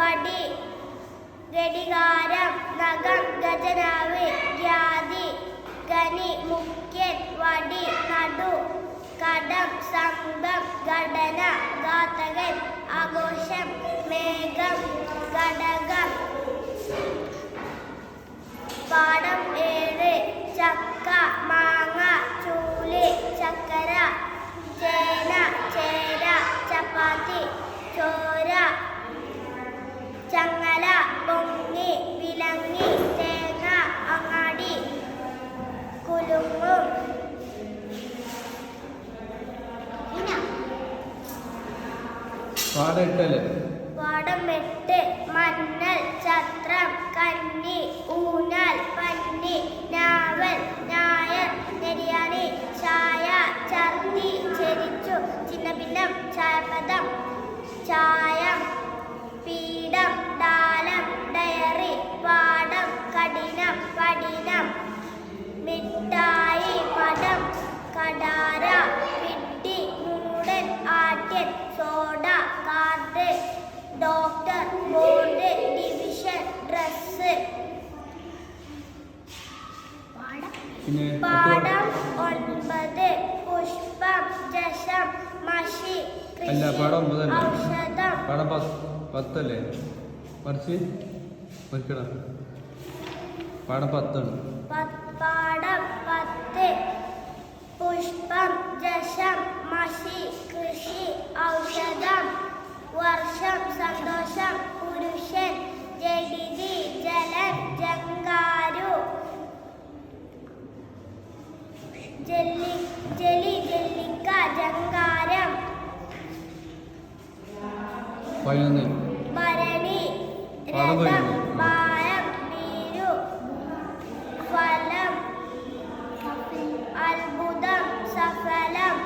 വടി ഘടികാരം നഖം ഖജനാവ് ഖ്യാതി ഖനി മുഖ്യൻ വടി നടു കടം സംഘം ഘടന ഘാതകൻ ആഘോഷം മേഘം ഘടകം. പാഠം 7 ചക്ക മാങ്ങ ചൂല് ചക്കര ചേന ചേര ചപ്പാത്തി ചോര ചങ്ങല പൊങ്ങി വിലങ്ങി തേങ്ങ അങ്ങാടി കുലുങ്ങും. പാഠം 8 മന്നൽ ഛത്രം കന്നി ഊഞ്ഞാൽ പന്നി നാവൽ നായർ നെരിയാണി ചായ ഛർദി ചെരിച്ചു ചിന്നഭിന്നം ചായപദം ചായം പീഠം ഡാലം ഡയറി പാഠം കഠിനം പഠിനം മിഠായി പടം കടാര പിട്ടി മൂടൻ ആട്യൻ soda card doctor board division dress. പാഠം 9 പുഷ്പം ജശം മഷി കൃഷി ഔഷധം. പാഠം 10 മറിച്ച് പാഠം 10 പാഠം 10 പുഷ്പം ജശം മഷി കൃഷി ഔഷധം വർഷം സന്തോഷം പുരുഷൻ ജഗതി ജലൻ ജങ്കാരു ജലി ജല്ലിക്ക ജങ്കാരം. 11 ഭരണി രഥം ഭാരം വീരു ഫലം അത്ഭുതം സഫലം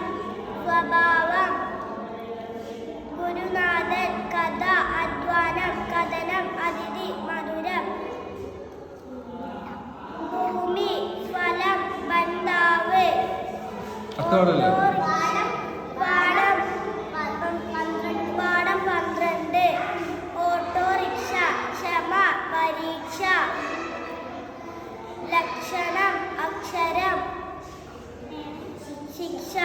സ്വഭാവം ഗുരുനാഥൻ കഥ അധ്വാനം കഥനം അതിഥി മധുരം. ഭൂമി ഫലം ബന്ധാവ്. പാഠം 12 ഓട്ടോറിക്ഷ ക്ഷമ പരീക്ഷ ലക്ഷണം അക്ഷരം ശിക്ഷ.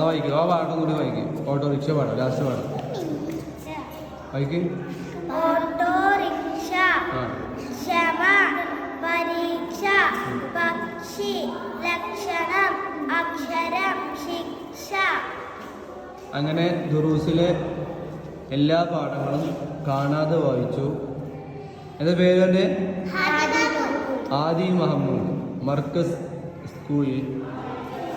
വായിക്കും ആ പാഠം കൂടി വായിക്കും. ഓട്ടോറിക്ഷ പാടാം ലാസ്റ്റ് പാടാം വായിക്കും. ഓട്ടോറിക്ഷ ക്ഷമ പരീക്ഷ പക്ഷി ലക്ഷണം അക്ഷരം ശിക്ഷ. അങ്ങനെ ദുറൂസിലെ എല്ലാ പാഠങ്ങളും കാണാതെ വായിച്ചു. എൻ്റെ പേര് ആദി മുഹമ്മദ് മർക്കസ് സ്കൂളിൽ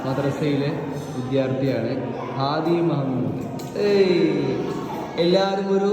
മദ്രസയിലെ വിദ്യാർത്ഥിയാണ്. ഹാദി മുഹമ്മദ്. എല്ലാവരും ഒരു